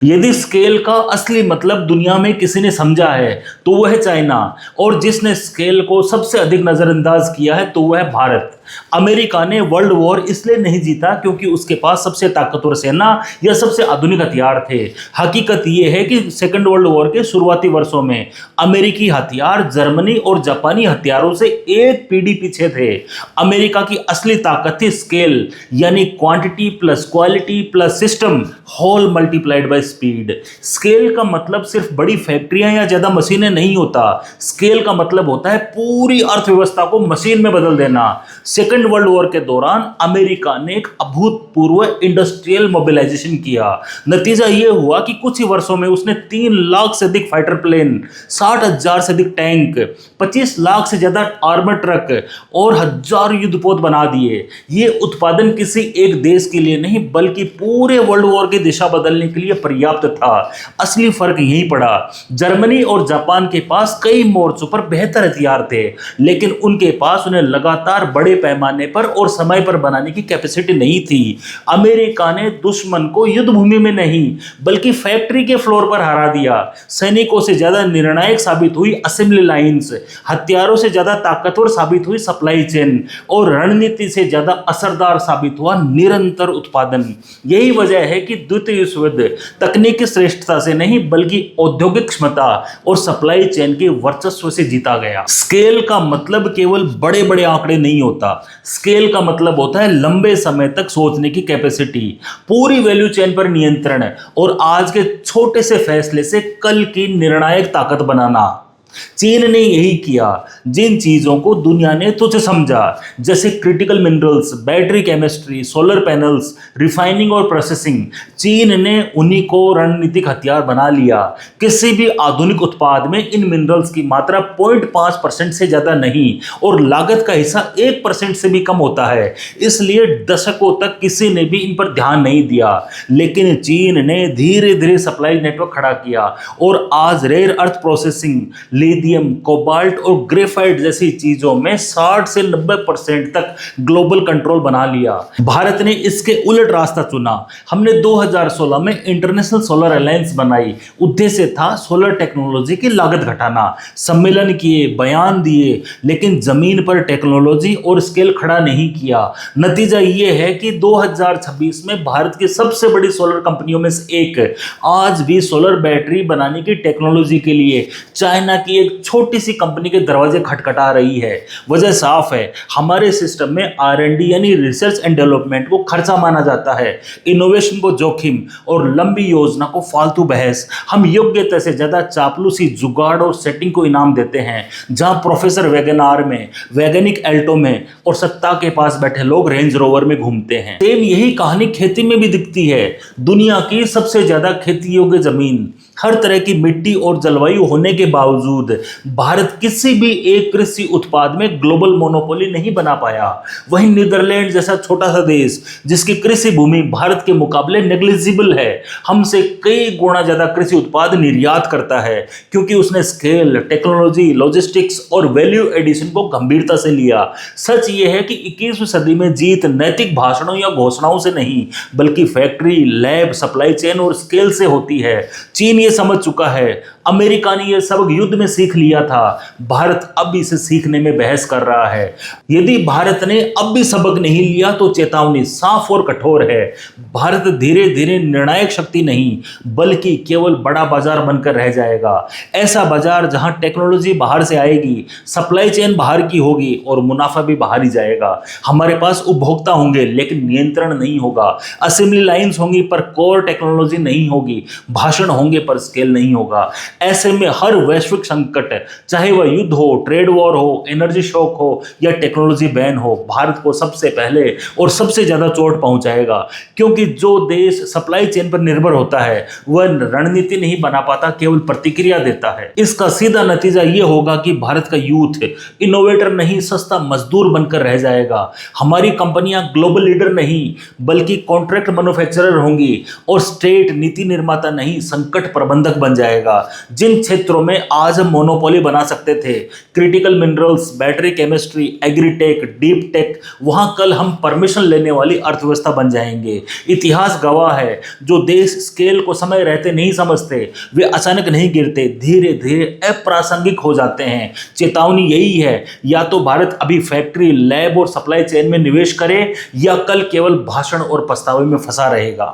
यदि स्केल का असली मतलब दुनिया में किसी ने समझा है तो वह है चाइना, और जिसने स्केल को सबसे अधिक नजरअंदाज किया है तो वह है भारत। अमेरिका ने वर्ल्ड वॉर इसलिए नहीं जीता क्योंकि उसके पास सबसे ताकतवर सेना या सबसे आधुनिक हथियार थे। हकीकत यह है कि सेकेंड वर्ल्ड वॉर के शुरुआती वर्षों में अमेरिकी हथियार जर्मनी और जापानी हथियारों से एक पीढ़ी पीछे थे। अमेरिका की असली ताकत थी स्केल, यानी quantity plus quality plus system whole multiplied by speed. Scale का मतलब सिर्फ बड़ी फैक्ट्रियां या ज्यादा मशीनें नहीं होता। स्केल का मतलब होता है पूरी अर्थव्यवस्था को मशीन में बदल देना। सेकेंड वर्ल्ड वॉर के दौरान अमेरिका ने एक अभूतपूर्व इंडस्ट्रियल मोबिलाइजेशन किया। नतीजा यह हुआ कि कुछ ही वर्षों में उसने 3 लाख से अधिक फाइटर प्लेन, 60,000 से अधिक टैंक, 25 लाख से ज्यादा आर्मर ट्रक और हजारों युद्धपोत बना दिए। ये उत्पादन किसी एक देश के लिए नहीं बल्कि पूरे वर्ल्ड वॉर की दिशा बदलने के लिए पर्याप्त था। असली फर्क यहीं पड़ा। जर्मनी और जापान के पास कई मोर्चों पर बेहतर हथियार थे, लेकिन उनके पास उन्हें लगातार बड़े पैमाने पर और समय पर बनाने की कैपेसिटी नहीं थी। अमेरिका ने दुश्मन को युद्ध भूमि में नहीं बल्कि फैक्ट्री के फ्लोर पर हरा दिया। सैनिकों से ज्यादा निर्णायक साबित हुई असेंबली लाइंस, हथियारों से ज्यादा ताकतवर साबित हुई सप्लाई चेन और रणनीति से ज्यादा असरदार साबित हुआ निरंतर उत्पादन। यही वजह है कि द्वितीय विश्व युद्ध तकनीकी श्रेष्ठता से नहीं बल्कि औद्योगिक क्षमता और सप्लाई चेन के वर्चस्व से जीता गया। स्केल का मतलब केवल बड़े बड़े आंकड़े नहीं होता। स्केल का मतलब होता है लंबे समय तक सोचने की कैपेसिटी, पूरी वैल्यू चेन पर नियंत्रण और आज के छोटे से फैसले से कल की निर्णायक ताकत बनाना। चीन ने यही किया। जिन चीजों को दुनिया ने तुच्छ समझा, जैसे critical minerals, battery chemistry, solar panels, refining और प्रोसेसिंग, चीन ने उन्हीं को रणनीतिक हथियार बना लिया। किसी भी आधुनिक उत्पाद में इन मिनरल्स की मात्रा 0.5% से ज्यादा नहीं और लागत का हिस्सा 1% से भी कम होता है। इसलिए दशकों तक किसी ने भी इन पर ध्यान नहीं दिया, लेकिन चीन ने धीरे धीरे सप्लाई नेटवर्क खड़ा किया और आज rare earth processing, lithium, cobalt और ग्रेफाइट जैसी चीजों में 60 से 90% तक ग्लोबल कंट्रोल बना लिया। भारत ने इसके उलट रास्ता चुना। हमने 2016 में इंटरनेशनल सोलर अलायंस बनाई। उद्देश्य था सोलर टेक्नोलॉजी की लागत घटाना। सम्मेलन किए, बयान दिए, लेकिन जमीन पर टेक्नोलॉजी और स्केल खड़ा नहीं किया। नतीजा यह है कि 2026 में भारत की सबसे बड़ी सोलर कंपनियों में से एक आज भी सोलर बैटरी बनाने की टेक्नोलॉजी के लिए चाइना की एक छोटी सी कंपनी के दरवाजे खटखटा रही है। वजह साफ है, हमारे सिस्टम में R&D यानी रिसर्च एंड डेवलपमेंट को खर्चा माना जाता है, इनोवेशन को जोखिम और लंबी योजना को फालतू बहस। हम योग्यता से ज्यादा चापलूसी, जुगाड़ और सेटिंग को इनाम देते हैं। जहां प्रोफेसर वैगनार में, वैज्ञानिक एल्टो में और सत्ता के पास बैठे लोग रेंज रोवर में घूमते हैं। सेम यही कहानी खेती में भी दिखती है। दुनिया की सबसे ज्यादा खेती योग्य जमीन, हर तरह की मिट्टी और जलवायु होने के बावजूद भारत किसी भी एक कृषि उत्पाद में ग्लोबल मोनोपोली नहीं बना पाया। वहीं नीदरलैंड जैसा छोटा सा देश, जिसकी कृषि भूमि भारत के मुकाबले नेग्लिजिबल है, हमसे कई गुना ज्यादा कृषि उत्पाद निर्यात करता है क्योंकि उसने स्केल, टेक्नोलॉजी, लॉजिस्टिक्स और वैल्यू एडिशन को गंभीरता से लिया। सच यह है कि 21वीं सदी में जीत नैतिक भाषणों या घोषणाओं से नहीं बल्कि फैक्ट्री, लैब, सप्लाई चेन और स्केल से होती है। चीन समझ चुका है। अमेरिका ने यह सबक युद्ध में सीख लिया था। भारत अब इसे सीखने में बहस कर रहा है। यदि भारत ने अब भी सबक नहीं लिया तो चेतावनी साफ और कठोर है। भारत धीरे धीरे निर्णायक शक्ति नहीं बल्कि केवल बड़ा बाजार बनकर रह जाएगा। ऐसा बाजार जहां टेक्नोलॉजी बाहर से आएगी, सप्लाई चेन बाहर की होगी और मुनाफा भी बाहर ही जाएगा। हमारे पास उपभोक्ता होंगे लेकिन नियंत्रण नहीं होगा। असेंबली लाइंस होंगी पर कोर टेक्नोलॉजी नहीं होगी। भाषण होंगे पर स्केल नहीं होगा। ऐसे में हर वैश्विक संकट, चाहे वह युद्ध हो, ट्रेड वॉर हो, एनर्जी शॉक हो या टेक्नोलॉजी बैन हो, भारत को सबसे पहले और सबसे ज्यादा चोट पहुंचाएगा। क्योंकि जो देश सप्लाई चेन पर निर्भर होता है वह रणनीति नहीं बना पाता, केवल प्रतिक्रिया देता है। इसका सीधा नतीजा यह होगा कि भारत का यूथ इनोवेटर नहीं, सस्ता मजदूर बनकर रह जाएगा। हमारी कंपनियां ग्लोबल लीडर नहीं बल्कि कॉन्ट्रैक्ट मैन्युफैक्चरर होंगी और स्टेट नीति निर्माता नहीं, संकट प्रबंधक बन जाएगा। जिन क्षेत्रों में आज हम मोनोपोली बना सकते थे, critical minerals, battery chemistry, agritech, deep tech, वहां कल हम परमिशन लेने वाली अर्थव्यवस्था बन जाएंगे। इतिहास गवाह है, जो देश स्केल को समय रहते नहीं समझते, वे अचानक नहीं गिरते, धीरे धीरे अप्रासंगिक हो जाते हैं। चेतावनी यही है, या तो भारत अभी फैक्ट्री, लैब और सप्लाई चेन में निवेश करे, या कल केवल भाषण और पछतावे में फंसा रहेगा।